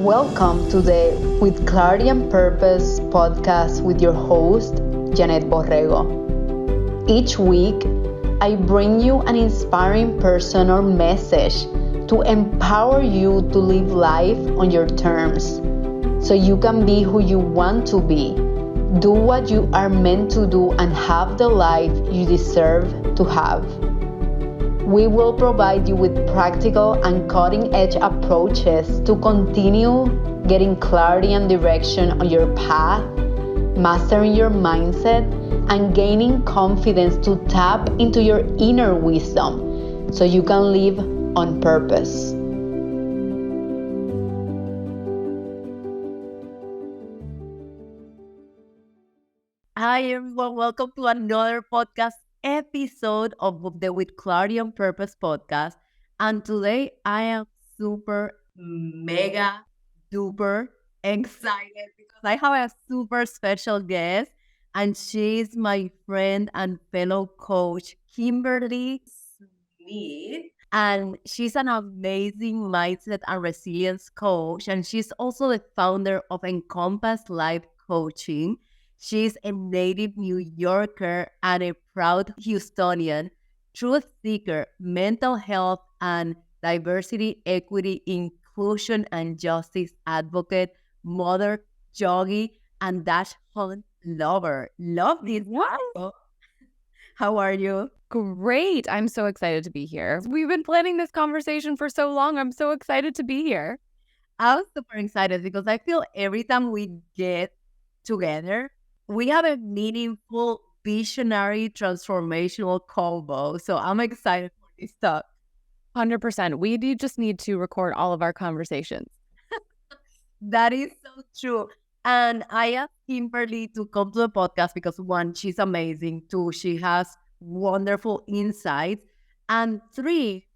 Welcome to the With Clarity and Purpose podcast with your host, Yanet Borrego. Each week, I bring you an inspiring person or message to empower you to live life on your terms so you can be who you want to be, do what you are meant to do, and have the life you deserve to have. We will provide you with practical and cutting-edge approaches to continue getting clarity and direction on your path, mastering your mindset, and gaining confidence to tap into your inner wisdom so you can live on purpose. Hi everyone, welcome to another podcast episode of the With Clarity and Purpose podcast. And today I am super mega duper excited because I have a super special guest and she's my friend and fellow coach, Kimberly Smith. And she's an amazing mindset and resilience coach. And she's also the founder of Encompass Life Coaching. She's a native New Yorker and a proud Houstonian, truth seeker, mental health and diversity, equity, inclusion, and justice advocate, mother, yogi, and dash hunt lover. Love this. What? How are you? Great. I'm so excited to be here. We've been planning this conversation for so long. I'm so excited to be here. I'm super excited because I feel every time we get together, we have a meaningful, visionary, transformational combo. So I'm excited for this talk. 100%. Just need to record all of our conversations. That is so true. And I asked Kimberly to come to the podcast because one, she's amazing. Two, she has wonderful insights. And three,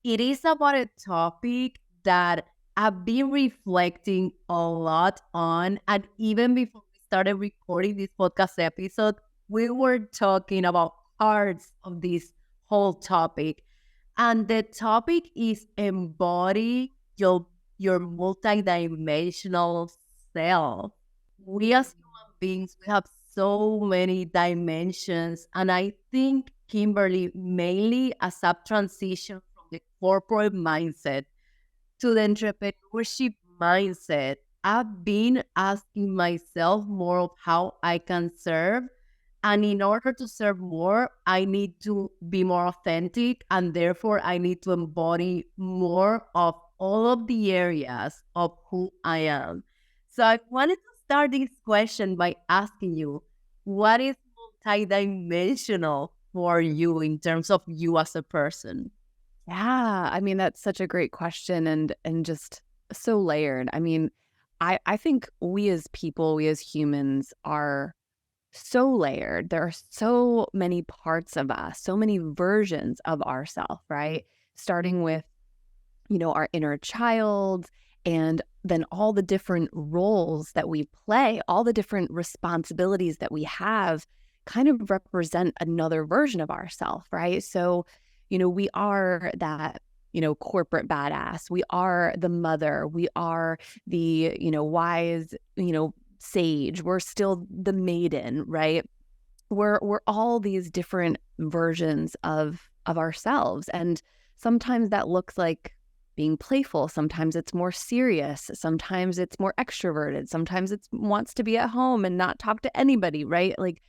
it is about a topic that I've been reflecting a lot on. And even before we started recording this podcast episode, we were talking about parts of this whole topic. And the topic is embody your multidimensional self. We as human beings, we have so many dimensions. And I think, Kimberly, mainly as a transition from the corporate mindset to the entrepreneurship mindset, I've been asking myself more of how I can serve. And in order to serve more, I need to be more authentic. And therefore, I need to embody more of all of the areas of who I am. So I wanted to start this question by asking you, what is multidimensional for you in terms of you as a person? Yeah. I mean, that's such a great question and just so layered. I mean, I think we as people, we as humans are so layered. There are so many parts of us, so many versions of ourselves, right? Starting with, our inner child, and then all the different roles that we play, all the different responsibilities that we have kind of represent another version of ourselves, right? So, we are that, corporate badass. We are the mother. We are the, wise, sage. We're still the maiden, right? We're all these different versions of ourselves. And sometimes that looks like being playful. Sometimes it's more serious. Sometimes it's more extroverted. Sometimes it wants to be at home and not talk to anybody, right? Like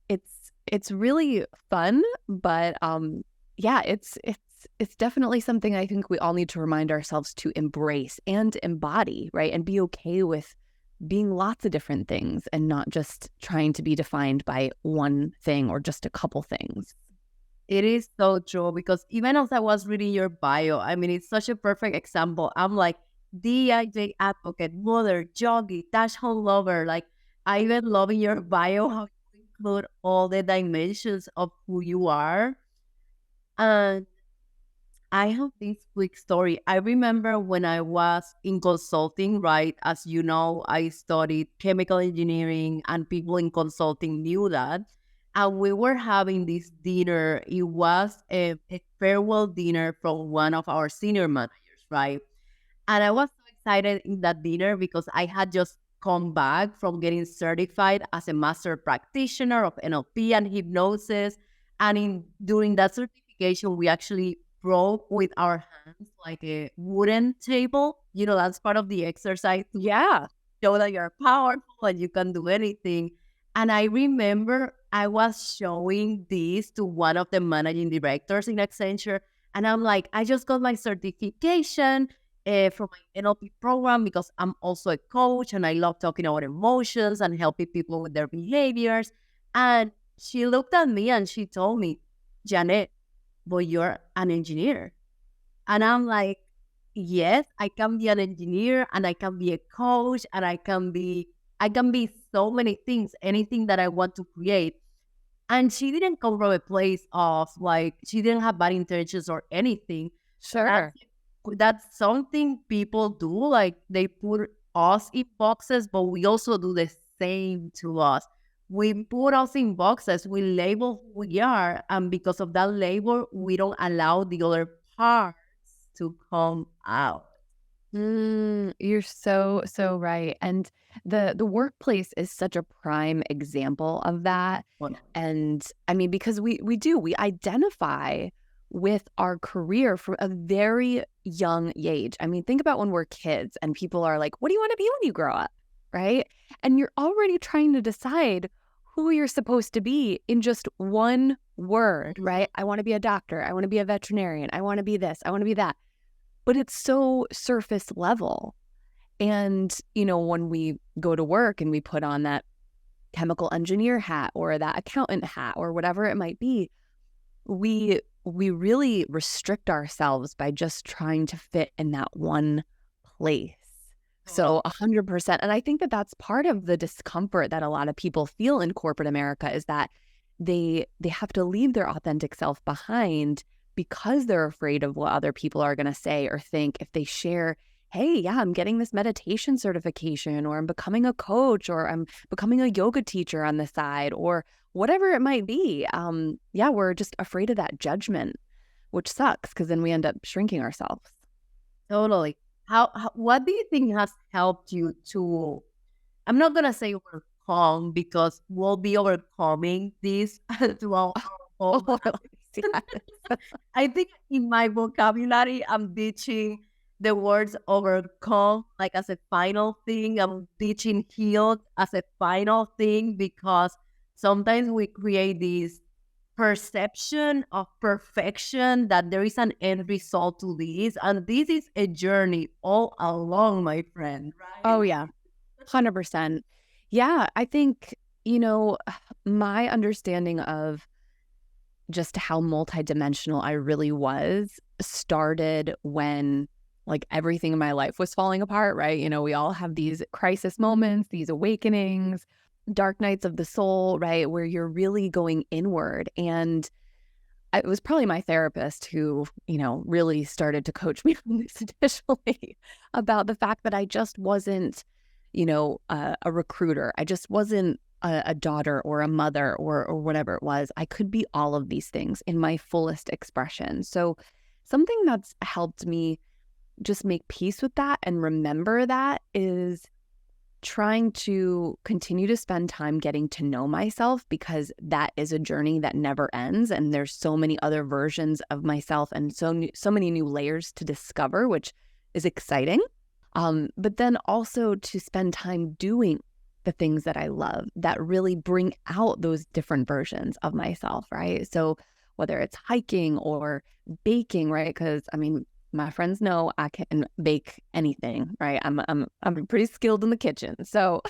it's really fun, but yeah, it's definitely something I think we all need to remind ourselves to embrace and embody, right? And be okay with being lots of different things and not just trying to be defined by one thing or just a couple things. It is so true because even as I was reading your bio, I mean, it's such a perfect example. I'm like DIJ advocate, mother, yogi, dash home lover. Like I even love in your bio how you include all the dimensions of who you are. And I have this quick story. I remember when I was in consulting, right? As you know, I studied chemical engineering and people in consulting knew that. And we were having this dinner. It was a farewell dinner from one of our senior managers, right? And I was so excited in that dinner because I had just come back from getting certified as a master practitioner of NLP and hypnosis. And during that certification, we actually broke with our hands like a wooden table. That's part of the exercise to Yeah. show that you're powerful and you can do anything. And I remember I was showing this to one of the managing directors in Accenture. And I'm like, I just got my certification from my NLP program because I'm also a coach and I love talking about emotions and helping people with their behaviors. And she looked at me and she told me, Janet, but you're an engineer. And I'm like, yes, I can be an engineer and I can be a coach and I can be so many things, anything that I want to create. And she didn't come from a place of like, she didn't have bad intentions or anything. Sure. That's something people do. Like they put us in boxes, but we also do the same to us. We put us in boxes, we label who we are. And because of that label, we don't allow the other parts to come out. You're so right. And the workplace is such a prime example of that. And I mean, because we identify with our career from a very young age. I mean, think about when we're kids and people are like, what do you want to be when you grow up? Right? And you're already trying to decide who you're supposed to be in just one word, right? I want to be a doctor. I want to be a veterinarian. I want to be this. I want to be that. But it's so surface level. And, when we go to work and we put on that chemical engineer hat or that accountant hat or whatever it might be, we really restrict ourselves by just trying to fit in that one place. So 100%. And I think that that's part of the discomfort that a lot of people feel in corporate America is that they have to leave their authentic self behind because they're afraid of what other people are going to say or think if they share, hey, yeah, I'm getting this meditation certification, or I'm becoming a coach, or I'm becoming a yoga teacher on the side, or whatever it might be. We're just afraid of that judgment, which sucks because then we end up shrinking ourselves. Totally. What do you think has helped you to, I'm not going to say overcome because we'll be overcoming this throughout our whole life. I think in my vocabulary, I'm ditching the words overcome like as a final thing. I'm ditching healed as a final thing because sometimes we create this perception of perfection that there is an end result to this. And this is a journey all along, my friend. Right? Oh, yeah. 100%. Yeah, I think, my understanding of just how multidimensional I really was started when like everything in my life was falling apart, right? We all have these crisis moments, these awakenings, dark nights of the soul, right? Where you're really going inward. And it was probably my therapist who, really started to coach me on this initially about the fact that I just wasn't, a recruiter. I just wasn't a daughter or a mother or whatever it was. I could be all of these things in my fullest expression. So something that's helped me just make peace with that and remember that is trying to continue to spend time getting to know myself, because that is a journey that never ends. And there's so many other versions of myself and so many new layers to discover, which is exciting. But then also to spend time doing the things that I love that really bring out those different versions of myself, right? So whether it's hiking or baking, right? Because my friends know I can bake anything, right? I'm pretty skilled in the kitchen. So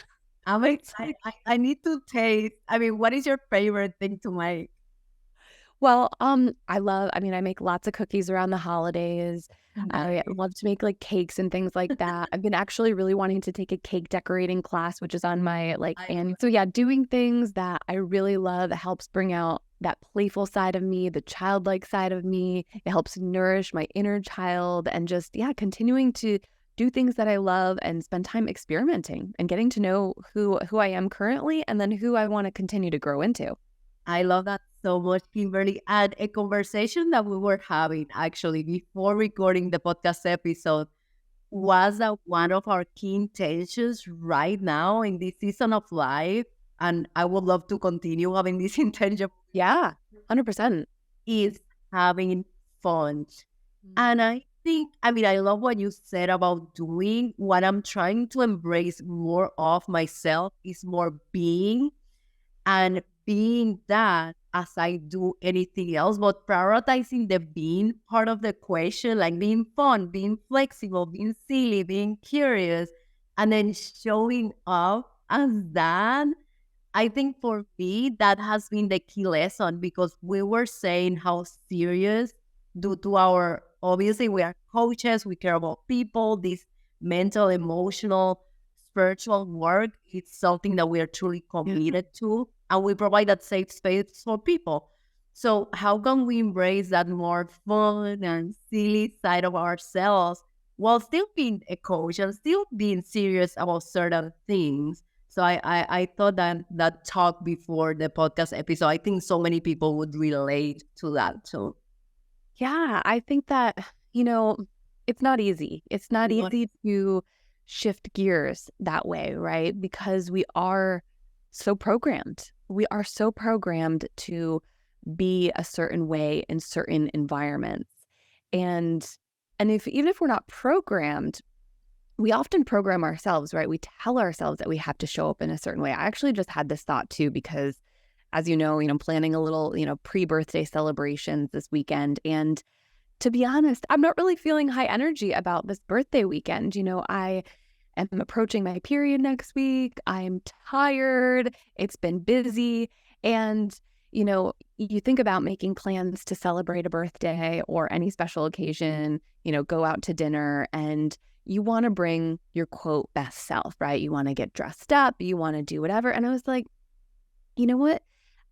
I'm excited. I need to taste. What is your favorite thing to make? Well, I make lots of cookies around the holidays. I love to make like cakes and things like that. I've been actually really wanting to take a cake decorating class, which is on my and so yeah, doing things that I really love helps bring out that playful side of me, the childlike side of me. It helps nourish my inner child and just, continuing to do things that I love and spend time experimenting and getting to know who I am currently and then who I want to continue to grow into. I love that so much, Kimberly. And a conversation that we were having actually before recording the podcast episode, was that one of our key intentions right now in this season of life, and I would love to continue having this intention. Yeah, 100%. Is having fun. And I think, I mean, I love what you said about doing. What I'm trying to embrace more of myself is more being, and being that as I do anything else, but prioritizing the being part of the equation, like being fun, being flexible, being silly, being curious, and then showing up as that. I think for me, that has been the key lesson, because we were saying how serious, due to our, obviously, we are coaches, we care about people, this mental, emotional, spiritual work is something that we are truly committed to, and we provide that safe space for people. So, how can we embrace that more fun and silly side of ourselves while still being a coach and still being serious about certain things? So I thought that that talk before the podcast episode, I think so many people would relate to that too. Yeah, I think that, it's not easy. It's not easy to shift gears that way, right? Because we are so programmed. We are so programmed to be a certain way in certain environments. And even if we're not programmed, we often program ourselves, right? We tell ourselves that we have to show up in a certain way. I actually just had this thought too, because as planning a little, pre-birthday celebrations this weekend. And to be honest, I'm not really feeling high energy about this birthday weekend. I am approaching my period next week. I'm tired. It's been busy. And, you think about making plans to celebrate a birthday or any special occasion, go out to dinner, and you want to bring your quote best self, right? You want to get dressed up, you want to do whatever. And I was like, you know what?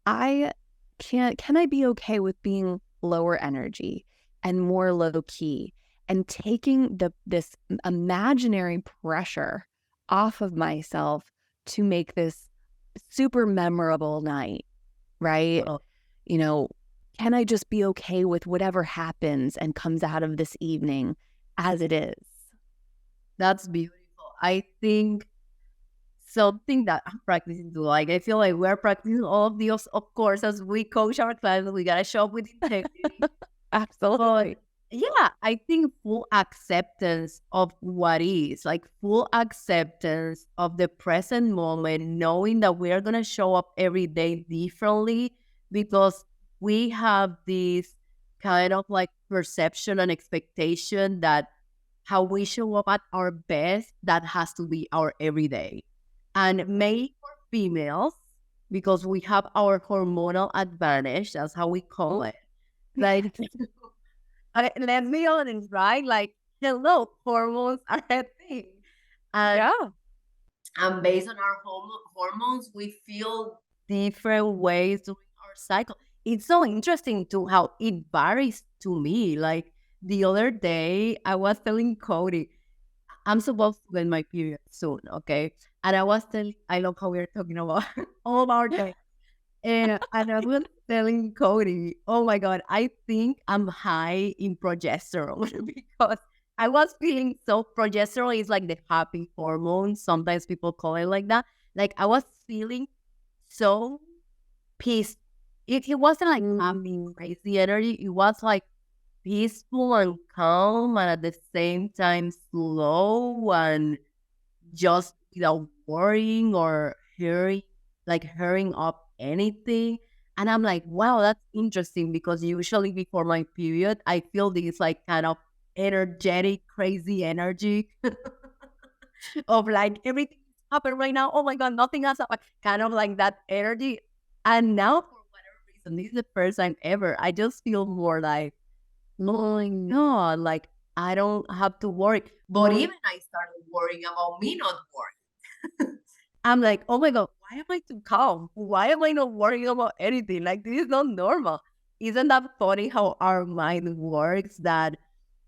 Can I be okay with being lower energy and more low key, and taking this imaginary pressure off of myself to make this super memorable night, right? Well, Can I just be okay with whatever happens and comes out of this evening as it is? that's beautiful. I think something that I'm practicing to, like, I feel like we're practicing all of these, of course, as we coach our clients, we gotta show up with integrity. Absolutely. But yeah, I think full acceptance of what is, like full acceptance of the present moment, knowing that we are going to show up every day differently, because we have this kind of like perception and expectation that how we show up at our best, that has to be our everyday. And maybe for females, because we have our hormonal advantage, that's how we call it. Like, let's be honest, right? Like, hello, hormones are a thing. And, Yeah. and based on our hormones, we feel different ways during our cycle. It's so interesting to how it varies to me. Like, the other day, I was telling Cody, I'm supposed to get my period soon, okay? And I was telling, I love how we're talking about all of our day. And I was telling Cody, oh my God, I think I'm high in progesterone because I was feeling so, progesterone is like the happy hormone. Sometimes people call it like that. Like, I was feeling so peaceful. It wasn't like happy, crazy energy. It was like peaceful and calm, and at the same time slow, and just without worrying or hurrying up anything. And I'm like, wow, that's interesting, because usually before my period, I feel this like kind of energetic, crazy energy of like everything happened right now. Oh my God, nothing else happened. Kind of like that energy. And now, for whatever reason, this is the first time ever, I just feel more like, oh my God, like I don't have to worry. But even I started worrying about me not worrying. I'm like, oh my God, why am I too calm? Why am I not worrying about anything? Like, this is not normal. Isn't that funny how our mind works, that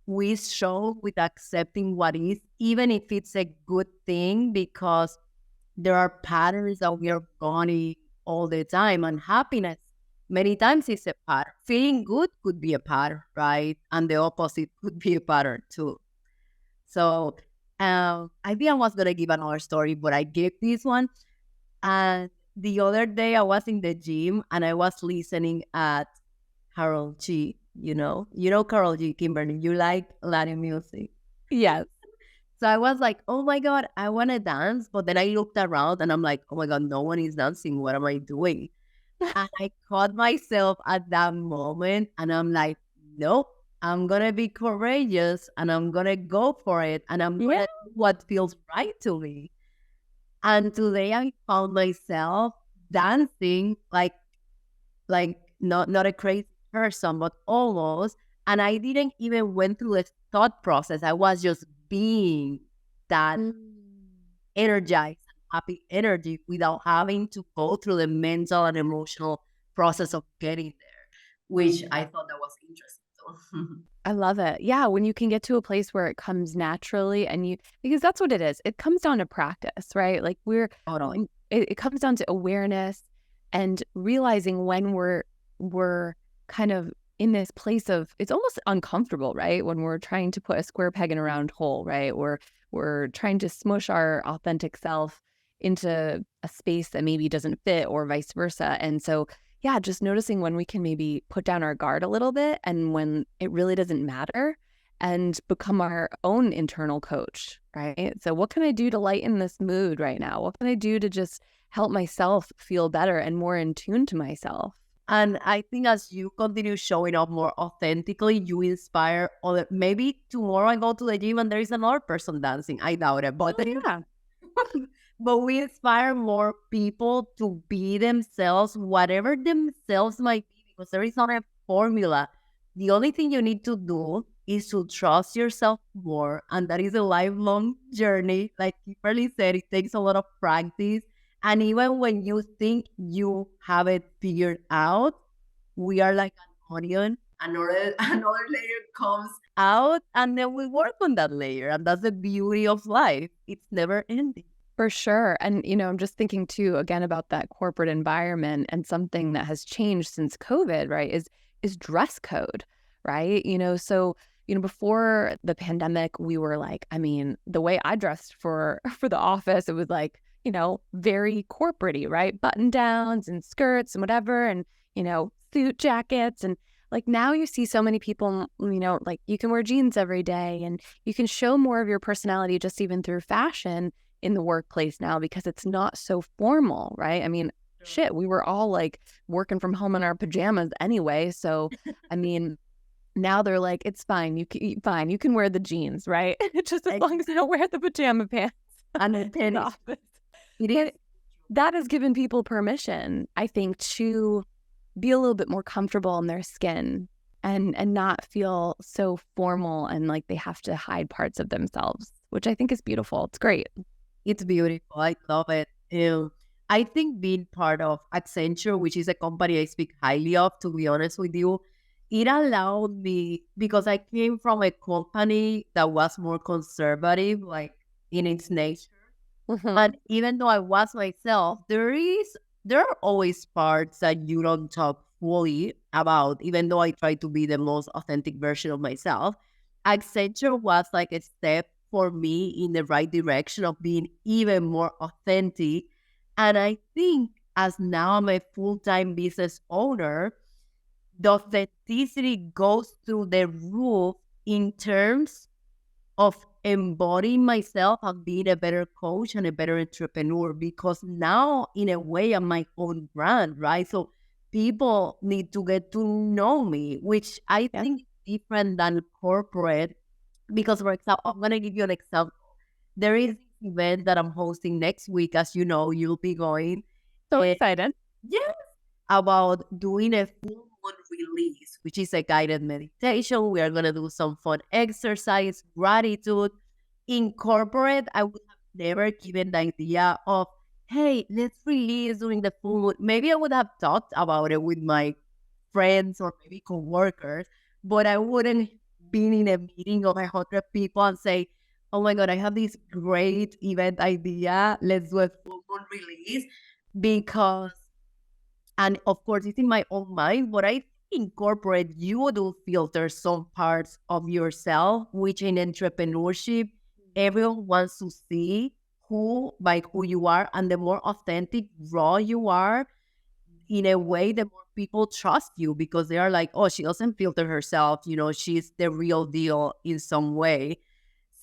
we show with accepting what is, even if it's a good thing, because there are patterns that we are going all the time, and happiness many times is a pattern. Feeling good could be a pattern, right? And the opposite could be a pattern too. So I think I was gonna give another story, but I gave this one. And the other day I was in the gym and I was listening at Carol G. You know Carol G. Kimberly. You like Latin music. Yes. So I was like, oh my God, I want to dance. But then I looked around and I'm like, oh my God, no one is dancing. What am I doing? And I caught myself at that moment and I'm like, nope, I'm going to be courageous and I'm going to go for it. And I'm going to do what feels right to me. And today I found myself dancing like not a crazy person, but almost. And I didn't even went through a thought process. I was just being that energized and happy energy without having to go through the mental and emotional process of getting there, which I thought that was interesting. So I love it. Yeah, when you can get to a place where it comes naturally because that's what it is. It comes down to practice, right? Like totally. It comes down to awareness and realizing when we're kind of in this place of, it's almost uncomfortable, right? When we're trying to put a square peg in a round hole, right? We're trying to smush our authentic self into a space that maybe doesn't fit or vice versa. And so yeah, just noticing when we can maybe put down our guard a little bit and when it really doesn't matter, and become our own internal coach, right? So what can I do to lighten this mood right now? What can I do to just help myself feel better and more in tune to myself? And I think as you continue showing up more authentically, you inspire other. Maybe tomorrow I go to the gym and there is another person dancing. I doubt it, but Yeah. but we inspire more people to be themselves, whatever themselves might be, because there is not a formula. The only thing you need to do is to trust yourself more. And that is a lifelong journey. Like Kimberly said, it takes a lot of practice. And even when you think you have it figured out, we are like an onion. Another layer comes out, and then we work on that layer. And that's the beauty of life. It's never ending. For sure. And, I'm just thinking too, again, about that corporate environment, and something that has changed since COVID, right, is dress code, right? So, before the pandemic, we were like, I mean, the way I dressed for the office, it was like, very corporate-y, right? Button downs and skirts and whatever, and, suit jackets. And like now you see so many people, like you can wear jeans every day and you can show more of your personality just even through fashion in the workplace now, because it's not so formal, right? I mean, shit, we were all like working from home in our pajamas anyway. So, I mean, now they're like, it's fine. You can wear the jeans, right? Just as long as you don't wear the pajama pants And the in tennis. the office. It is. That has given people permission, I think, to be a little bit more comfortable in their skin and not feel so formal and like they have to hide parts of themselves, which I think is beautiful. It's great. It's beautiful. I love it. I think being part of Accenture, which is a company I speak highly of, to be honest with you, it allowed me, because I came from a company that was more conservative, like in its nature. But even though I was myself, there are always parts that you don't talk fully about, even though I try to be the most authentic version of myself. Accenture was like a step for me in the right direction of being even more authentic. And I think as now I'm a full-time business owner, the authenticity goes through the roof in terms of embodying myself and being a better coach and a better entrepreneur, because now in a way I'm my own brand, right? So people need to get to know me, which I think is different than corporate. Because for example, I'm going to give you an example. There is an event that I'm hosting next week, as you know, you'll be going. So excited. Yes. About doing a full moon release, which is a guided meditation. We are going to do some fun exercise, gratitude. In corporate, I would have never given the idea of, hey, let's release during the full moon. Maybe I would have talked about it with my friends or maybe coworkers, but I wouldn't been in a meeting of 100 people and say, oh my God, I have this great event idea. Let's do a full moon release. Because, and of course, it's in my own mind, but I think in corporate, you do filter some parts of yourself, which in entrepreneurship, everyone wants to see who you are, and the more authentic, raw you are, in a way, the more people trust you because they are like, oh, she doesn't filter herself, she's the real deal in some way.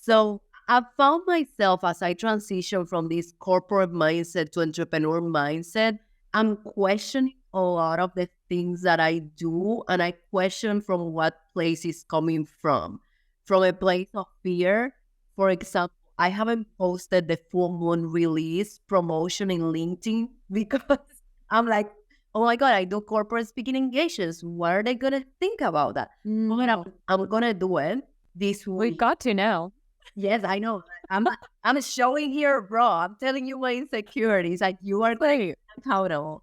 So I found myself as I transition from this corporate mindset to entrepreneur mindset, I'm questioning a lot of the things that I do, and I question from what place is coming from. From a place of fear, for example, I haven't posted the full moon release promotion in LinkedIn because I'm like, oh my God, I do corporate speaking engagements. What are they going to think about that? I'm going to do it this week. We've got to now. Yes, I know. I'm showing here, bro. I'm telling you my insecurities. Like, you are going accountable.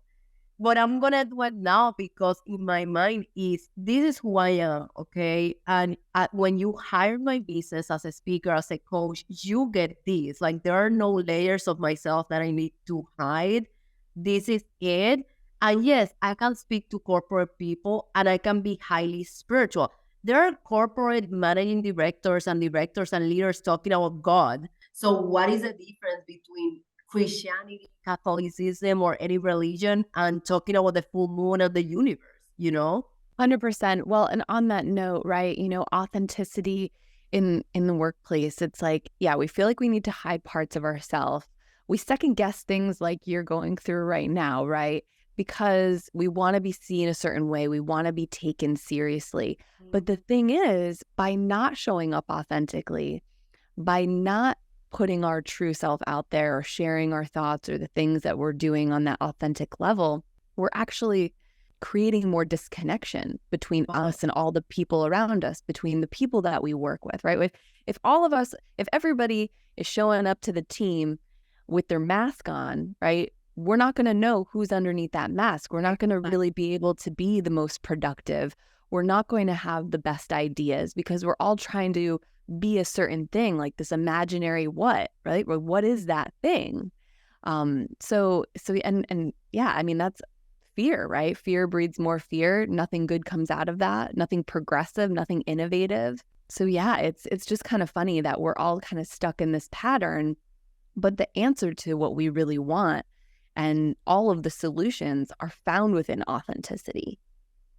But I'm gonna do it now because in my mind is this is who I am, okay? And when you hire my business as a speaker, as a coach, you get this. Like, there are no layers of myself that I need to hide. This is it. And yes, I can speak to corporate people and I can be highly spiritual. There are corporate managing directors and leaders talking about God. So what is the difference between Christianity, Catholicism, or any religion and talking about the full moon of the universe? 100%. Well, and on that note, right, authenticity in the workplace, it's like, yeah, we feel like we need to hide parts of ourselves. We second guess things like you're going through right now, right? Because we want to be seen a certain way. We want to be taken seriously. But the thing is, by not showing up authentically, by not putting our true self out there or sharing our thoughts or the things that we're doing on that authentic level, we're actually creating more disconnection between us and all the people around us, between the people that we work with, right? If everybody is showing up to the team with their mask on, right, we're not going to know who's underneath that mask. We're not going to really be able to be the most productive. We're not going to have the best ideas because we're all trying to be a certain thing, like this imaginary what, right? Well, what is that thing? So yeah, I mean, that's fear, right? Fear breeds more fear. Nothing good comes out of that. Nothing progressive, nothing innovative. So yeah, it's just kind of funny that we're all kind of stuck in this pattern, but the answer to what we really want and all of the solutions are found within authenticity.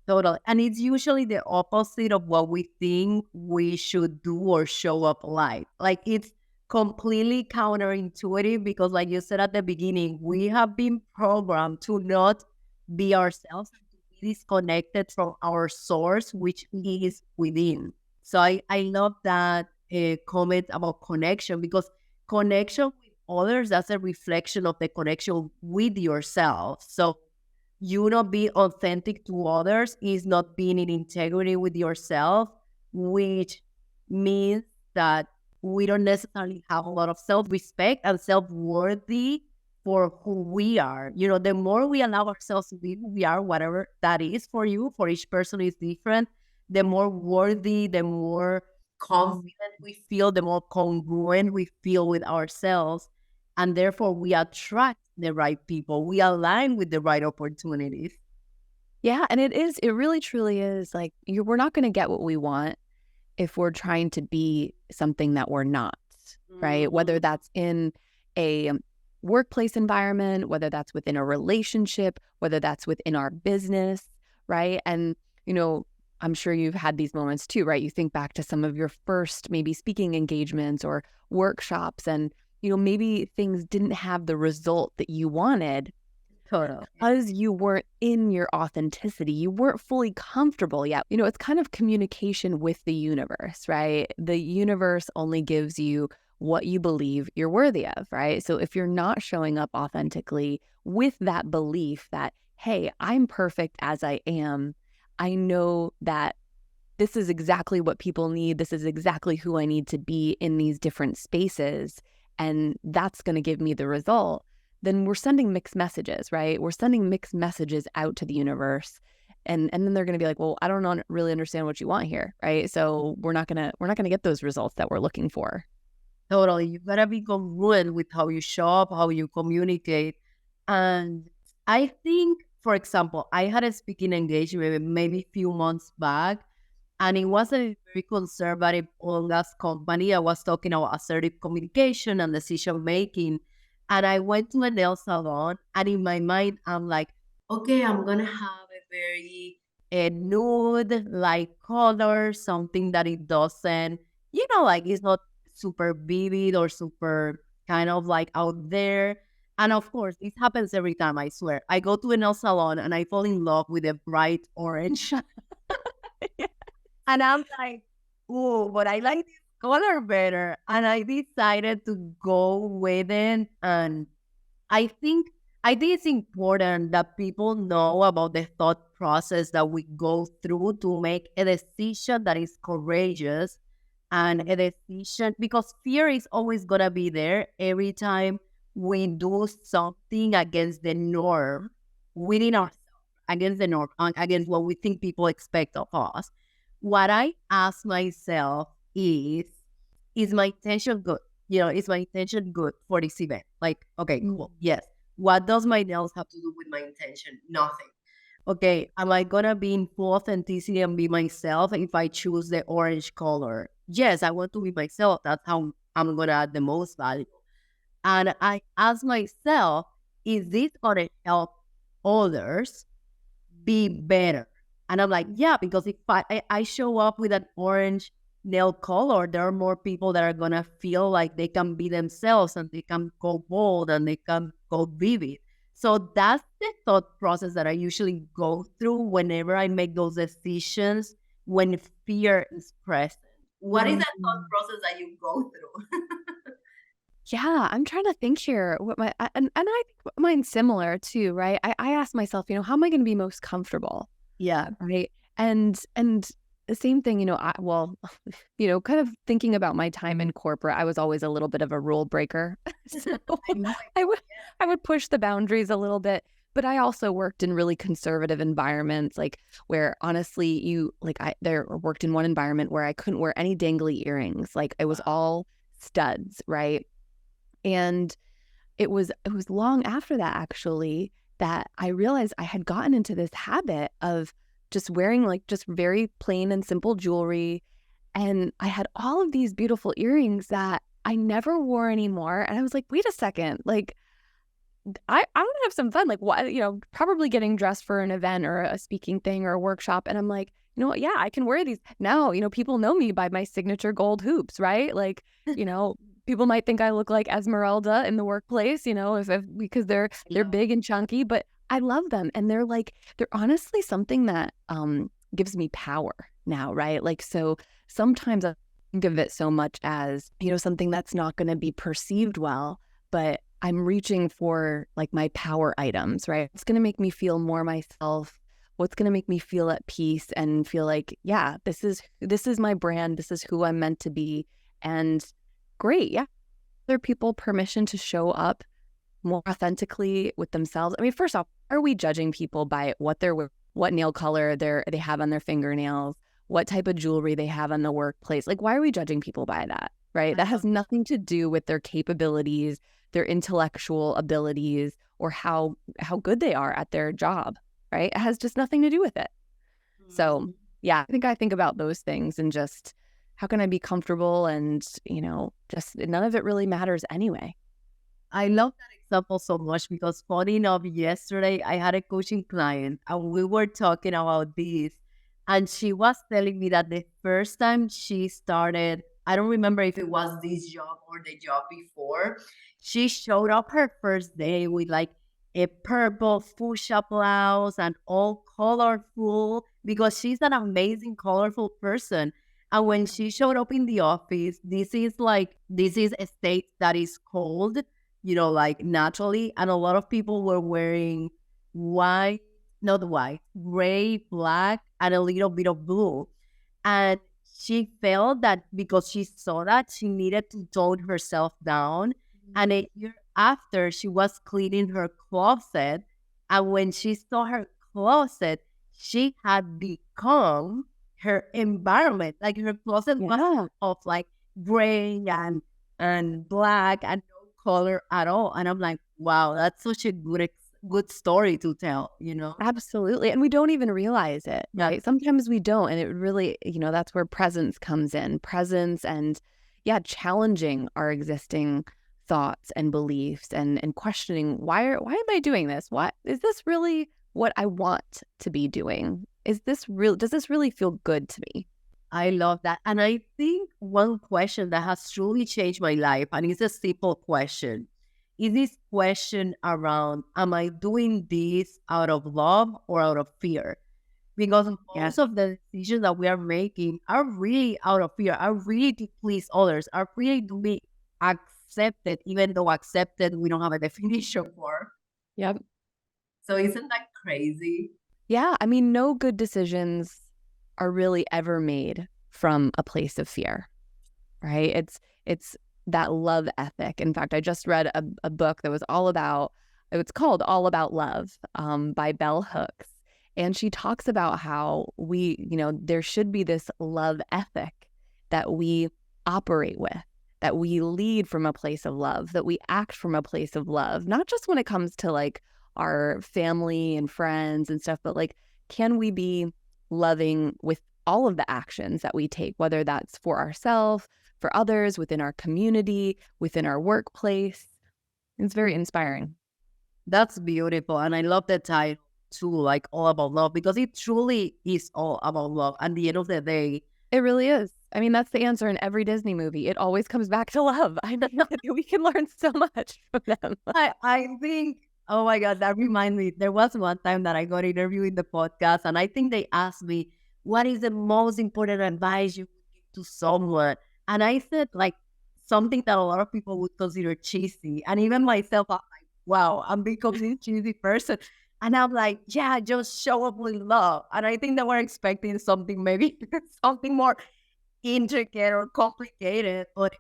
Totally. And it's usually the opposite of what we think we should do or show up like. Like, it's completely counterintuitive because, like you said at the beginning, we have been programmed to not be ourselves, to be disconnected from our source, which is within. So I love that comment about connection, because connection with others, that's a reflection of the connection with yourself. So you not being authentic to others is not being in integrity with yourself, which means that we don't necessarily have a lot of self-respect and self-worthy for who we are. The more we allow ourselves to be who we are, whatever that is for you, for each person is different, the more worthy, the more confident we feel, the more congruent we feel with ourselves. And therefore, we attract the right people. We align with the right opportunities. Yeah, and it really truly is like we're not going to get what we want if we're trying to be something that we're not, right? Whether that's in a workplace environment, whether that's within a relationship, whether that's within our business, right? And, I'm sure you've had these moments too, right? You think back to some of your first maybe speaking engagements or workshops, and maybe things didn't have the result that you wanted. Totally. Because you weren't in your authenticity. You weren't fully comfortable yet. It's kind of communication with the universe, right? The universe only gives you what you believe you're worthy of, right? So if you're not showing up authentically with that belief that, hey, I'm perfect as I am, I know that this is exactly what people need. This is exactly who I need to be in these different spaces, and that's going to give me the result, then we're sending mixed messages, right? We're sending mixed messages out to the universe. And then they're going to be like, well, I don't really understand what you want here, right? So we're not going to get those results that we're looking for. Totally. You got to be congruent with how you show up, how you communicate. And I think, for example, I had a speaking engagement maybe a few months back, And it wasn't a very conservative oil gas company. I was talking about assertive communication and decision making. And I went to a nail salon, and in my mind, I'm like, okay, I'm gonna have a very nude like color, something that it doesn't, like it's not super vivid or super kind of like out there. And of course, this happens every time, I swear. I go to a nail salon and I fall in love with a bright orange. And I'm like, oh, but I like this color better. And I decided to go with it. And I think it's important that people know about the thought process that we go through to make a decision that is courageous and a decision, because fear is always gonna be there every time we do something against the norm within ourselves, against the norm, against what we think people expect of us. What I ask myself is my intention good? Is my intention good for this event? Like, okay, cool. Yes. What does my nails have to do with my intention? Nothing. Okay, am I gonna be in full authenticity and be myself if I choose the orange color? Yes, I want to be myself. That's how I'm gonna add the most value. And I ask myself, is this gonna help others be better? And I'm like, yeah, because if I show up with an orange nail color, there are more people that are going to feel like they can be themselves and they can go bold and they can go vivid. So that's the thought process that I usually go through whenever I make those decisions when fear is present. What is that thought process that you go through? Yeah, I'm trying to think here what and I think mine's similar too, right? I ask myself, how am I going to be most comfortable? Yeah. Right. And the same thing, kind of thinking about my time in corporate, I was always a little bit of a rule breaker. So I would push the boundaries a little bit, but I also worked in really conservative environments, like where honestly I worked in one environment where I couldn't wear any dangly earrings. Like it was all studs, right? And it was long after that actually that I realized I had gotten into this habit of just wearing like just very plain and simple jewelry. And I had all of these beautiful earrings that I never wore anymore. And I was like, wait a second, like I want to have some fun. Like what, probably getting dressed for an event or a speaking thing or a workshop. And I'm like, you know what? Yeah, I can wear these now. People know me by my signature gold hoops, right? Like, people might think I look like Esmeralda in the workplace, if because they're big and chunky, but I love them. And they're honestly something that gives me power now, right? Like, so sometimes I think of it so much as, something that's not going to be perceived well, but I'm reaching for like my power items, right? It's going to make me feel more myself. What's going to make me feel at peace and feel like, yeah, this is my brand. This is who I'm meant to be. And great. Yeah. Other people permission to show up more authentically with themselves. I mean, first off, are we judging people by what nail color they have on their fingernails, what type of jewelry they have on the workplace? Like, why are we judging people by that? Right? That has nothing to do with their capabilities, their intellectual abilities, or how good they are at their job. Right? It has just nothing to do with it. So yeah, I think about those things and just how can I be comfortable and, just none of it really matters anyway. I love that example so much because funny enough, yesterday I had a coaching client and we were talking about this, and she was telling me that the first time she started, I don't remember if it was this job or the job before, she showed up her first day with like a purple fuchsia blouse and all colorful because she's an amazing, colorful person. And when she showed up in the office, this is a state that is cold, like naturally. And a lot of people were wearing gray, black, and a little bit of blue. And she felt that because she saw that, she needed to tone herself down. And a year after, she was cleaning her closet. And when she saw her closet, she had become her environment. Like her closet was of like gray and black and no color at all. And I'm like, wow, that's such a good good story to tell, you know? Absolutely. And we don't even realize it, Yeah. right? Sometimes we don't. And it really, that's where presence comes in. Presence and, yeah, challenging our existing thoughts and beliefs and questioning why am I doing this? What is this really what I want to be doing? Is this real? Does this really feel good to me? I love that. And I think one question that has truly changed my life, and it's a simple question, is this question around, am I doing this out of love or out of fear? Because most of the decisions that we are making are really out of fear, are really to please others, are really to be accepted, even though accepted we don't have a definition for. Yep. So isn't that crazy? Yeah. I mean, no good decisions are really ever made from a place of fear, right? It's that love ethic. In fact, I just read a book that was it's called All About Love, by Bell Hooks. And she talks about how there should be this love ethic that we operate with, that we lead from a place of love, that we act from a place of love, not just when it comes to like our family and friends and stuff, but like, can we be loving with all of the actions that we take, whether that's for ourselves, for others, within our community, within our workplace. It's very inspiring. That's beautiful. And I love the title too, like All About Love, because it truly is all about love. At the end of the day, it really is. I mean, that's the answer in every Disney movie. It always comes back to love. I know we can learn so much from them. I think, oh my God, that reminds me. There was one time that I got interviewed in the podcast, and I think they asked me, what is the most important advice you would give to someone? And I said, like, something that a lot of people would consider cheesy. And even myself, I'm like, wow, I'm becoming a cheesy person. And I'm like, yeah, just show up with love. And I think that we're expecting something, maybe something more intricate or complicated. But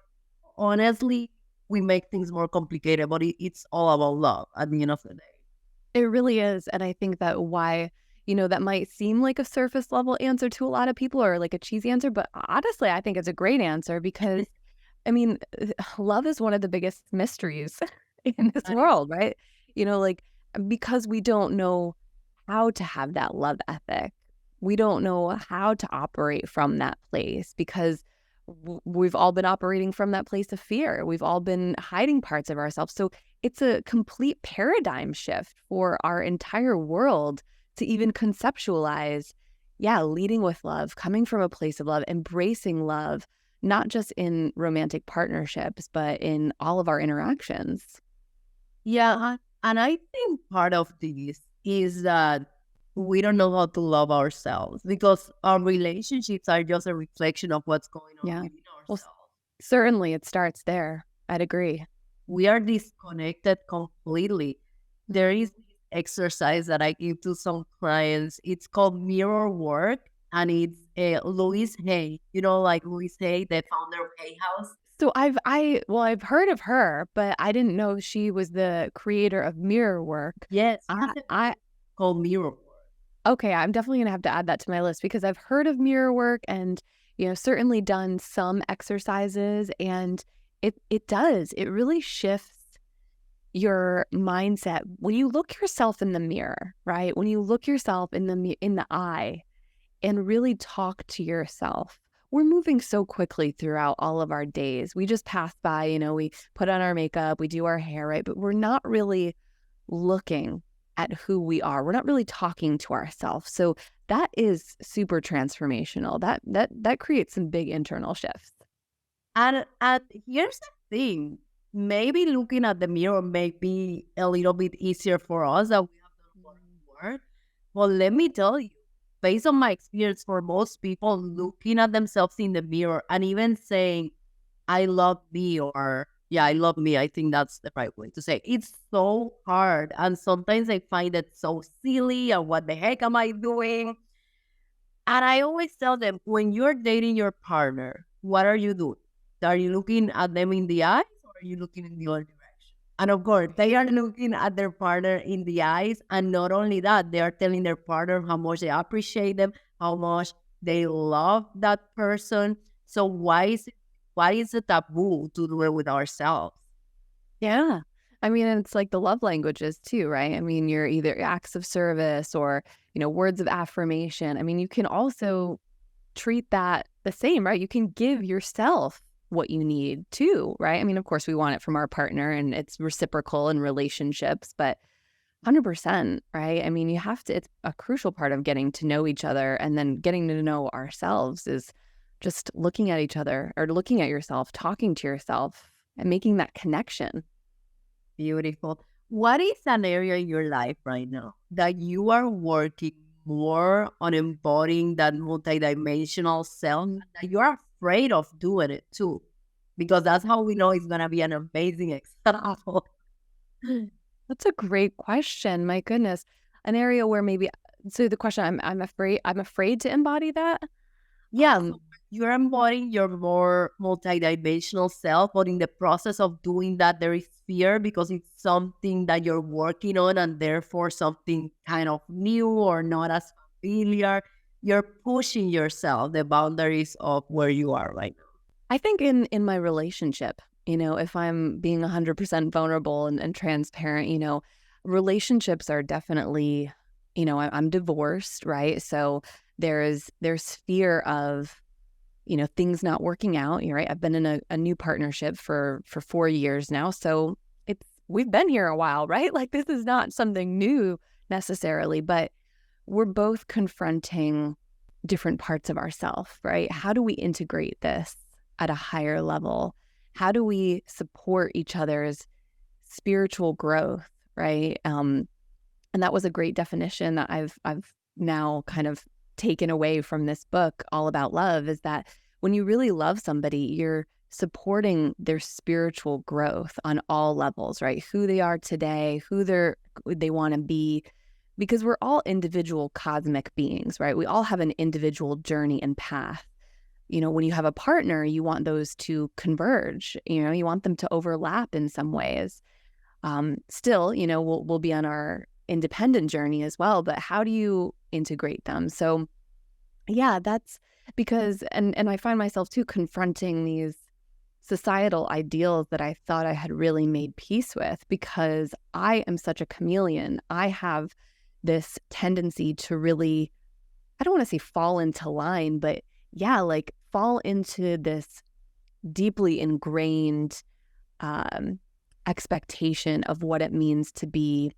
honestly, we make things more complicated, but it's all about love at the end of the day. It really is. And I think that why, that might seem like a surface level answer to a lot of people or like a cheesy answer, but honestly, I think it's a great answer because, I mean, love is one of the biggest mysteries in this world, right? Like, because we don't know how to have that love ethic. We don't know how to operate from that place because we've all been operating from that place of fear. We've all been hiding parts of ourselves. So it's a complete paradigm shift for our entire world to even conceptualize, leading with love, coming from a place of love, embracing love, not just in romantic partnerships, but in all of our interactions. Yeah, and I think part of this is that we don't know how to love ourselves because our relationships are just a reflection of what's going on within ourselves. Well, certainly it starts there. I'd agree. We are disconnected completely. There is this exercise that I give to some clients. It's called mirror work, and it's Louise Hay. Like Louise Hay, the founder of Hay House. So I've heard of her, but I didn't know she was the creator of mirror work. Yes, I called mirror work. Okay, I'm definitely gonna have to add that to my list because I've heard of mirror work and certainly done some exercises, and it really shifts your mindset when you look yourself in the mirror, right? When you look yourself in the eye and really talk to yourself. We're moving so quickly throughout all of our days. We just pass by, we put on our makeup, we do our hair, right? But we're not really looking at who we are. We're not really talking to ourselves. So that is super transformational. That creates some big internal shifts. And here's the thing. Maybe looking at the mirror may be a little bit easier for us that we have done before. Well, let me tell you, based on my experience, for most people, looking at themselves in the mirror and even saying, I love me, or I love me, I think that's the right way to say it. It's so hard. And sometimes I find it so silly. And what the heck am I doing? And I always tell them, when you're dating your partner, what are you doing? Are you looking at them in the eyes, or are you looking in the other direction? And of course, they are looking at their partner in the eyes. And not only that, they are telling their partner how much they appreciate them, how much they love that person. So why is the taboo to do it with ourselves? Yeah. I mean, and it's like the love languages too, right? I mean, you're either acts of service or, words of affirmation. I mean, you can also treat that the same, right? You can give yourself what you need too, right? I mean, of course, we want it from our partner and it's reciprocal in relationships, but 100%, right? I mean, it's a crucial part of getting to know each other, and then getting to know ourselves is just looking at each other or looking at yourself, talking to yourself and making that connection. Beautiful. What is an area in your life right now that you are working more on embodying that multidimensional self, and that you're afraid of doing it too? Because that's how we know it's going to be an amazing example. That's a great question. My goodness. An area where maybe, so the question, I'm afraid to embody that. Yeah, so you're embodying your more multidimensional self, but in the process of doing that, there is fear because it's something that you're working on and therefore something kind of new or not as familiar. You're pushing yourself, the boundaries of where you are right now. I think in my relationship, if I'm being 100% vulnerable and transparent, relationships are definitely, I'm divorced, right? So there's fear of, things not working out. You're right. I've been in a new partnership for 4 years now. So we've been here a while, right? Like, this is not something new necessarily, but we're both confronting different parts of ourselves, right? How do we integrate this at a higher level? How do we support each other's spiritual growth, right? And that was a great definition that I've now kind of taken away from this book, All About Love, is that when you really love somebody, you're supporting their spiritual growth on all levels, right? Who they are today, who they want to be, because we're all individual cosmic beings, right? We all have an individual journey and path. When you have a partner, you want those to converge, you want them to overlap in some ways. Still, we'll be on our independent journey as well, but how do you integrate them? So yeah, that's because, and I find myself too confronting these societal ideals that I thought I had really made peace with, because I am such a chameleon. I have this tendency to really, I don't want to say fall into line, but yeah, like fall into this deeply ingrained expectation of what it means to be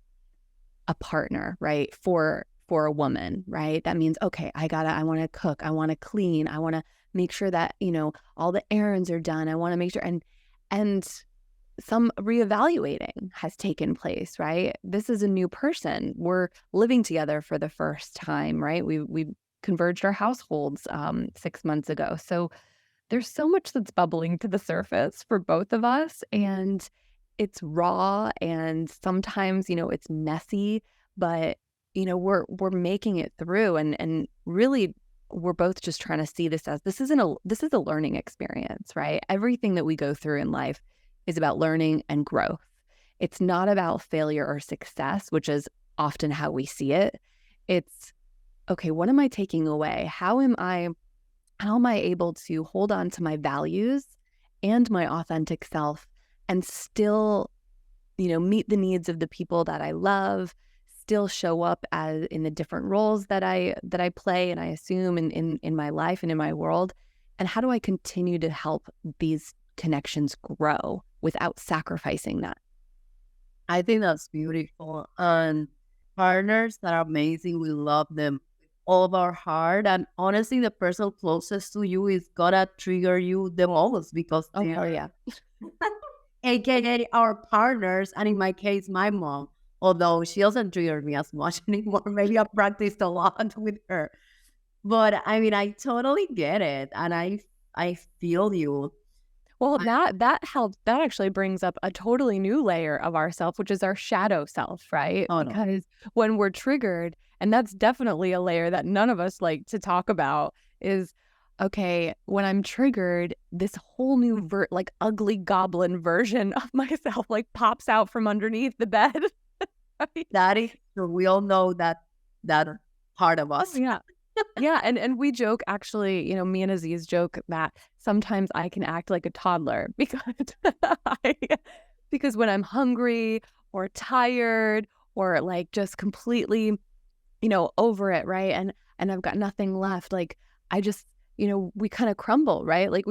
a partner, right? For a woman, right? That means, okay, I want to cook, I want to clean, I want to make sure that, all the errands are done. I want to make sure, and some reevaluating has taken place, right? This is a new person. We're living together for the first time, right? We converged our households 6 months ago. So there's so much that's bubbling to the surface for both of us, and it's raw, and sometimes, it's messy, but we're making it through, and really we're both just trying to see this as this is a learning experience, right? Everything that we go through in life is about learning and growth. It's not about failure or success, which is often how we see it. It's, okay, what am I taking away? How am I able to hold on to my values and my authentic self and still, meet the needs of the people that I love, still show up as in the different roles that I play and I assume in my life and in my world? And how do I continue to help these connections grow without sacrificing that? I think that's beautiful. And partners that are amazing, we love them with all of our heart. And honestly, the person closest to you is gonna trigger you the most because they Oh are yeah. AKA our partners. And in my case, my mom, although she doesn't trigger me as much anymore. Maybe I practiced a lot with her. But I mean, I totally get it. And I feel you. Well, that helps. That actually brings up a totally new layer of ourself, which is our shadow self, right? Oh no. Because when we're triggered, and that's definitely a layer that none of us like to talk about, is, okay, when I'm triggered, this whole new like ugly goblin version of myself like pops out from underneath the bed. Right? That is true. We all know that part of us. Yeah. Yeah, and we joke, actually, me and Aziz joke that sometimes I can act like a toddler because I because when I'm hungry or tired or like just completely, over it, right? And I've got nothing left, like I just, we kind of crumble, right? Like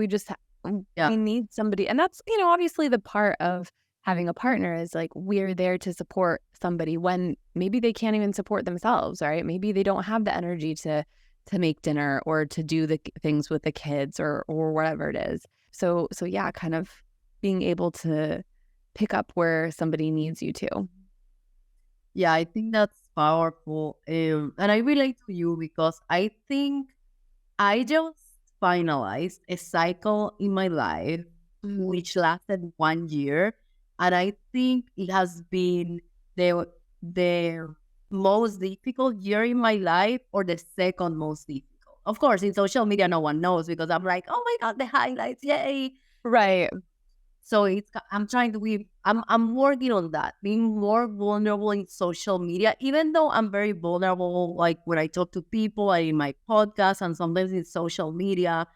Yeah. we need somebody. And that's, obviously the part of having a partner is like we're there to support somebody when maybe they can't even support themselves, right? Maybe they don't have the energy to make dinner or to do the things with the kids or whatever it is. So yeah, kind of being able to pick up where somebody needs you to. Yeah, I think that's powerful. And I relate to you because I think I just finalized a cycle in my life which lasted 1 year. And I think it has been the most difficult year in my life or the second most difficult. Of course, in social media, no one knows because I'm like, oh my God, the highlights, yay. Right. So I'm trying to be I'm working on that, being more vulnerable in social media, even though I'm very vulnerable like when I talk to people and in my podcast and sometimes in social media.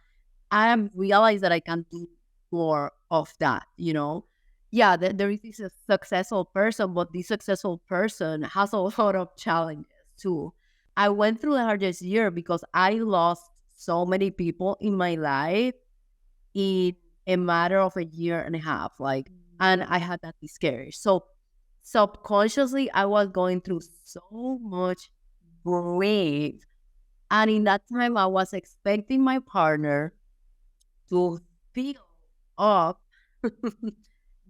I am realized that I can do more of that, Yeah, there is this successful person, but this successful person has a lot of challenges too. I went through the hardest year because I lost so many people in my life in a matter of a year and a half. And I had that miscarriage. So subconsciously, I was going through so much grief. And in that time, I was expecting my partner to fill up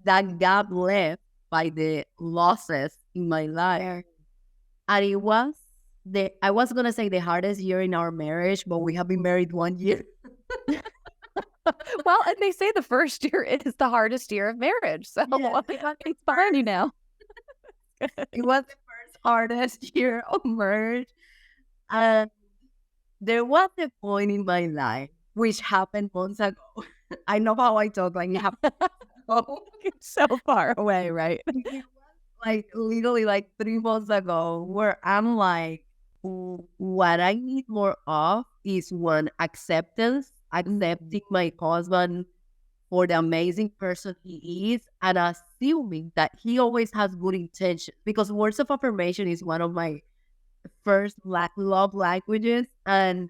that gap left by the losses in my life. And it was I was gonna say the hardest year in our marriage, but we have been married 1 year. Well, and they say the first year is the hardest year of marriage. So it's behind you now. It was the first hardest year of marriage. And there was a point in my life which happened months ago. I know how I talk like now. It's so far away, right? It was like literally like 3 months ago where I'm like, what I need more of is one acceptance, accepting my husband for the amazing person he is and assuming that he always has good intentions because words of affirmation is one of my first love languages. And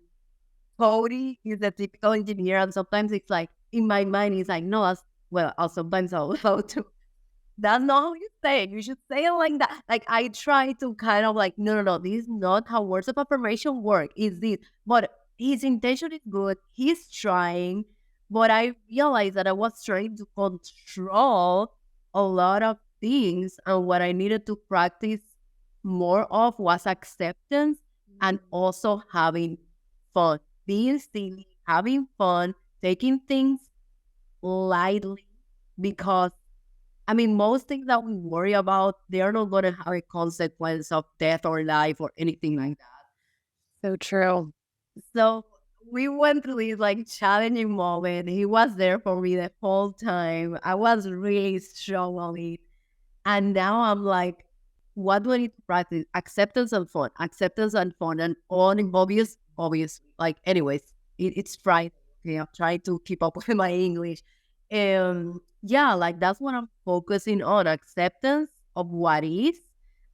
Cody is a typical engineer, and sometimes it's like in my mind, it's like, no, I'll sometimes I'll too. That's not how you say it. You should say it like that. Like I try to kind of like, no. This is not how words of affirmation work. It's this. But his intention is good. He's trying. But I realized that I was trying to control a lot of things. And what I needed to practice more of was acceptance and also having fun. Being silly, having fun, taking things lightly because most things that we worry about, they are not going to have a consequence of death or life or anything like that. So true. So we went through this like challenging moment. He was there for me the whole time. I was really struggling. And now I'm like, what do I need to practice? Acceptance and fun. Acceptance and fun. And on obviously. Like, anyways, it's Friday. Okay, I'm trying to keep up with my English. Yeah, like that's what I'm focusing on. Acceptance of what is,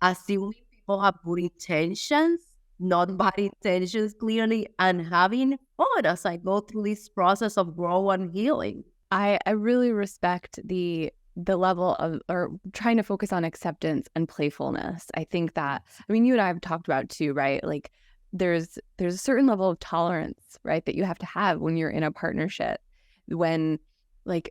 assuming people have good intentions, not bad intentions clearly, and having fun as I go through this process of growth and healing. I really respect the level of, or trying to focus on acceptance and playfulness. I think that, you and I have talked about too, right? Like there's a certain level of tolerance, right, that you have to have when you're in a partnership, when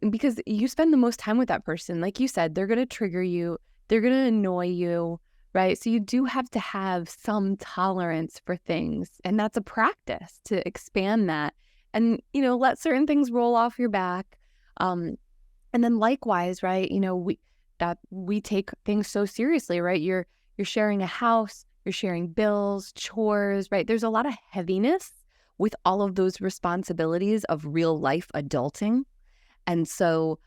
because you spend the most time with that person. Like you said, they're going to trigger you, they're going to annoy you, right? So you do have to have some tolerance for things. And that's a practice to expand that and, let certain things roll off your back. And then likewise, right, we take things so seriously, right? You're sharing a house, you're sharing bills, chores, right? There's a lot of heaviness with all of those responsibilities of real life adulting. And so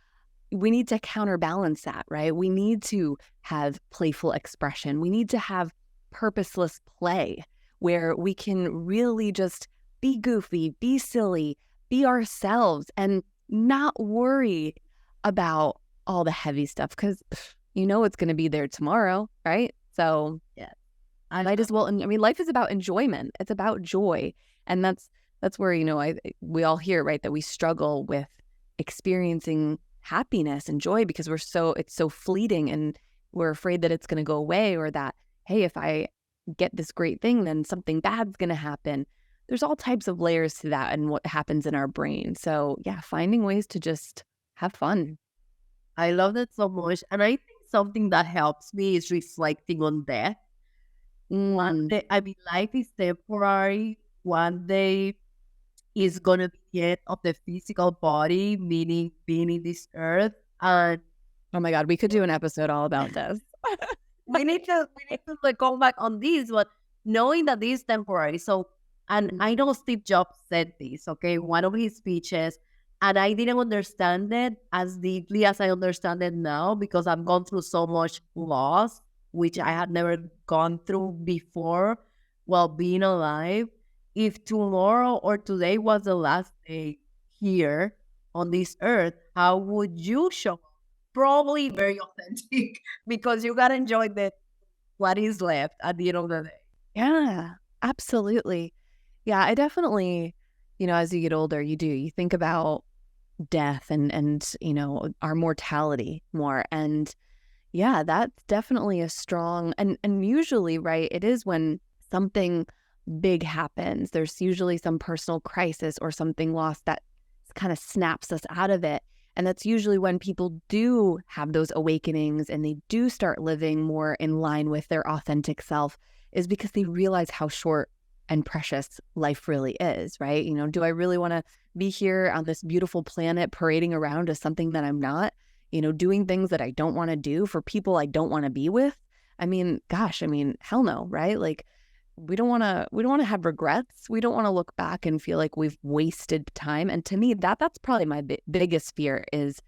we need to counterbalance that, right? We need to have playful expression. We need to have purposeless play where we can really just be goofy, be silly, be ourselves, and not worry about all the heavy stuff because you know it's going to be there tomorrow, right? So Yeah. might as well. I mean, life is about enjoyment. It's about joy, and that's where we all hear, right, that we struggle with experiencing happiness and joy because it's so fleeting, and we're afraid that it's going to go away, or that, hey, if I get this great thing, then something bad's going to happen. There's all types of layers to that and what happens in our brain. So yeah, finding ways to just have fun. I love that so much. And I think something that helps me is reflecting on death. One day, I mean, life is temporary. One day is going to be the end of the physical body, meaning being in this earth. And Oh my God, we could do an episode all about this. we need to like go back on this, but knowing that this is temporary. So, and I know Steve Jobs said this, okay, one of his speeches, and I didn't understand it as deeply as I understand it now because I've gone through so much loss, which I had never gone through before while being alive. If tomorrow or today was the last day here on this earth, how would you show up? Probably very authentic because you gotta enjoy what is left at the end of the day. Yeah, absolutely. Yeah, I definitely, as you get older, you think about death and our mortality more. And yeah, that's definitely a strong, and usually, right, it is when something big happens. There's usually some personal crisis or something lost that kind of snaps us out of it. And that's usually when people do have those awakenings and they do start living more in line with their authentic self, is because they realize how short and precious life really is, right? Do I really want to be here on this beautiful planet parading around as something that I'm not, doing things that I don't want to do for people I don't want to be with? I mean, gosh, hell no, right? Like, we don't want to have regrets. We don't want to look back and feel like we've wasted time. And to me, that's probably my biggest fear, is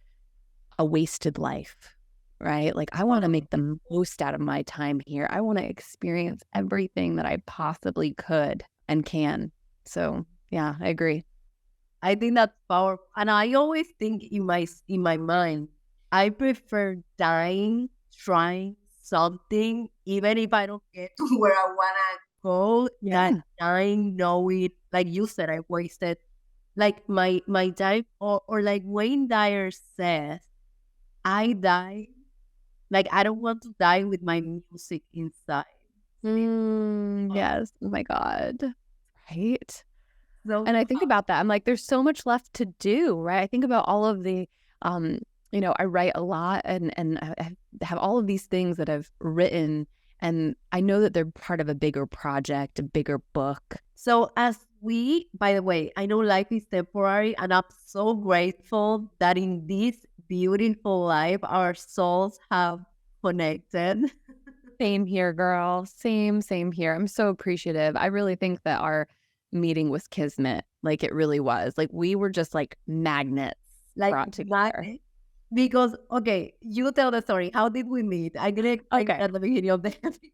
a wasted life, right? Like, I want to make the most out of my time here. I want to experience everything that I possibly could and can. So yeah, I agree. I think that's powerful. And I always think in my mind, I prefer dying trying something, even if I don't get to where I wanna go, than dying knowing, like you said, I wasted like my time, or like Wayne Dyer says, I die like I don't want to die with my music inside. Yes. Oh my God. Right. So And I think about that. I'm like, there's so much left to do, right? I think about all of the, I write a lot and I have all of these things that I've written, and I know that they're part of a bigger project, a bigger book. So by the way, I know life is temporary, and I'm so grateful that in this beautiful life, our souls have connected. Same here, girl. Same here. I'm so appreciative. I really think that our meeting was kismet. Like, it really was. Like, we were just like magnets brought together. Because, okay, you tell the story. How did we meet? I didn't at the beginning of the episode.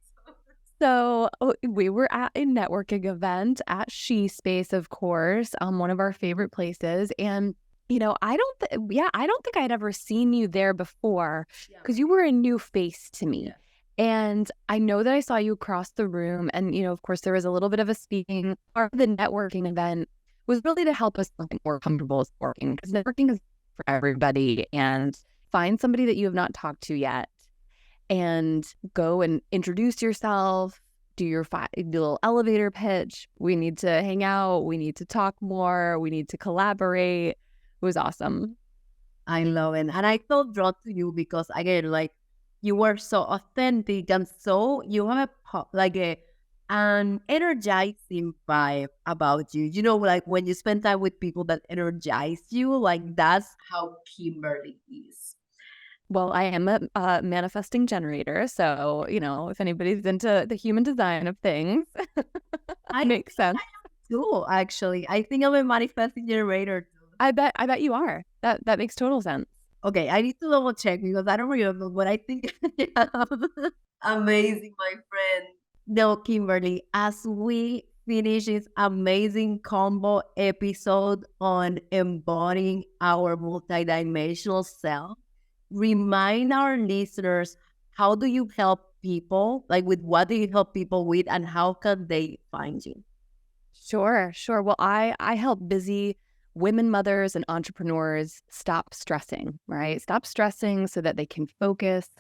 So we were at a networking event at She Space, of course, one of our favorite places. And, I don't think I'd ever seen you there before, because you were a new face to me. Yeah. And I know that I saw you across the room. And, of course, there was a little bit of a speaking. Part of the networking event was really to help us feel more comfortable with working, because networking is for everybody. And find somebody that you have not talked to yet and go and introduce yourself, do your little elevator pitch. We need to hang out. We need to talk more. We need to collaborate. It was awesome. I love it. And I felt drawn to you because, again, like, you were so authentic, and so you have an energizing vibe about you. Like when you spend time with people that energize you, like that's how Kimberly is. Well, I am a manifesting generator, so, if anybody's into the human design of things, makes sense. I am too, actually. I think I'm a manifesting generator too. I bet you are. That makes total sense. Okay, I need to double check because I don't remember, but I think amazing, my friend. No, Kimberly, as we finish this amazing combo episode on embodying our multidimensional self, remind our listeners, how do you help people? Like, with what do you help people with, and how can they find you? Sure. Well, I help busy women, mothers, and entrepreneurs stop stressing, right? Stop stressing so that they can focus,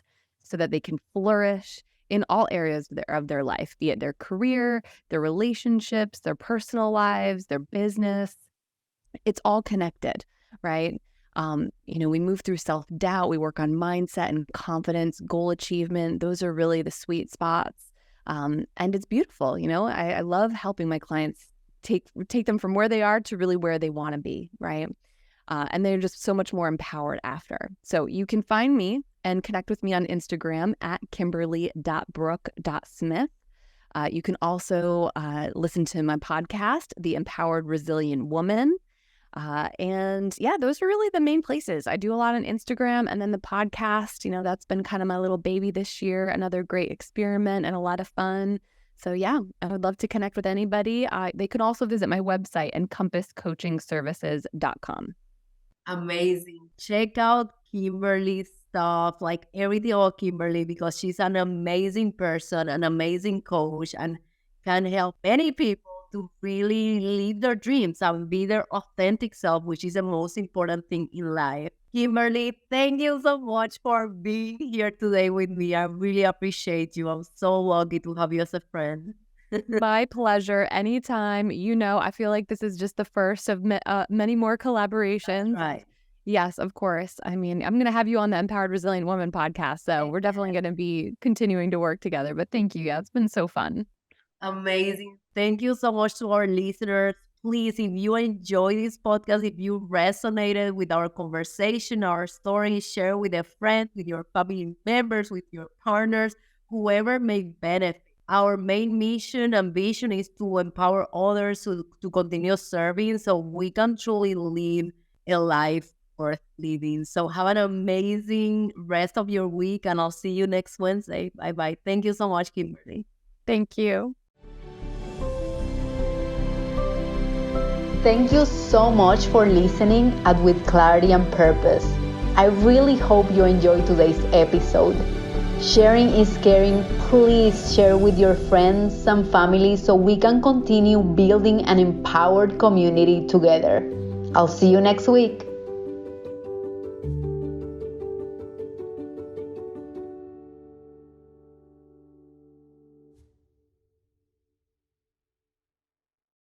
so that they can flourish in all areas of their life, be it their career, their relationships, their personal lives, their business. It's all connected, right? We move through self-doubt, we work on mindset and confidence, goal achievement. Those are really the sweet spots. And it's beautiful. I love helping my clients take them from where they are to really where they want to be, right? And they're just so much more empowered after. So you can find me and connect with me on Instagram at kimberly.brook.smith. You can also listen to my podcast, The Empowered Resilient Woman. And yeah, those are really the main places. I do a lot on Instagram, and then the podcast, that's been kind of my little baby this year, another great experiment and a lot of fun. So yeah, I would love to connect with anybody. They can also visit my website, encompasscoachingservices.com. Amazing. Check out Kimberly's stuff, like everything about Kimberly, because she's an amazing person, an amazing coach, and can help many people to really live their dreams and be their authentic self, which is the most important thing in life. Kimberly, thank you so much for being here today with me. I really appreciate you. I'm so lucky to have you as a friend. My pleasure. Anytime. I feel like this is just the first of many more collaborations. That's right. Yes, of course. I mean, I'm going to have you on the Empowered Resilient Woman podcast, so we're definitely going to be continuing to work together. But thank you. Yeah, it's been so fun. Amazing. Thank you so much to our listeners. Please, if you enjoy this podcast, if you resonated with our conversation, our story, share with a friend, with your family members, with your partners, whoever may benefit. Our main mission and vision is to empower others to continue serving so we can truly live a life worth living. So have an amazing rest of your week, and I'll see you next Wednesday. Bye-bye. Thank you so much, Kimberly. Thank you. Thank you so much for listening at With Clarity and Purpose. I really hope you enjoyed today's episode. Sharing is caring. Please share with your friends and family so we can continue building an empowered community together. I'll see you next week.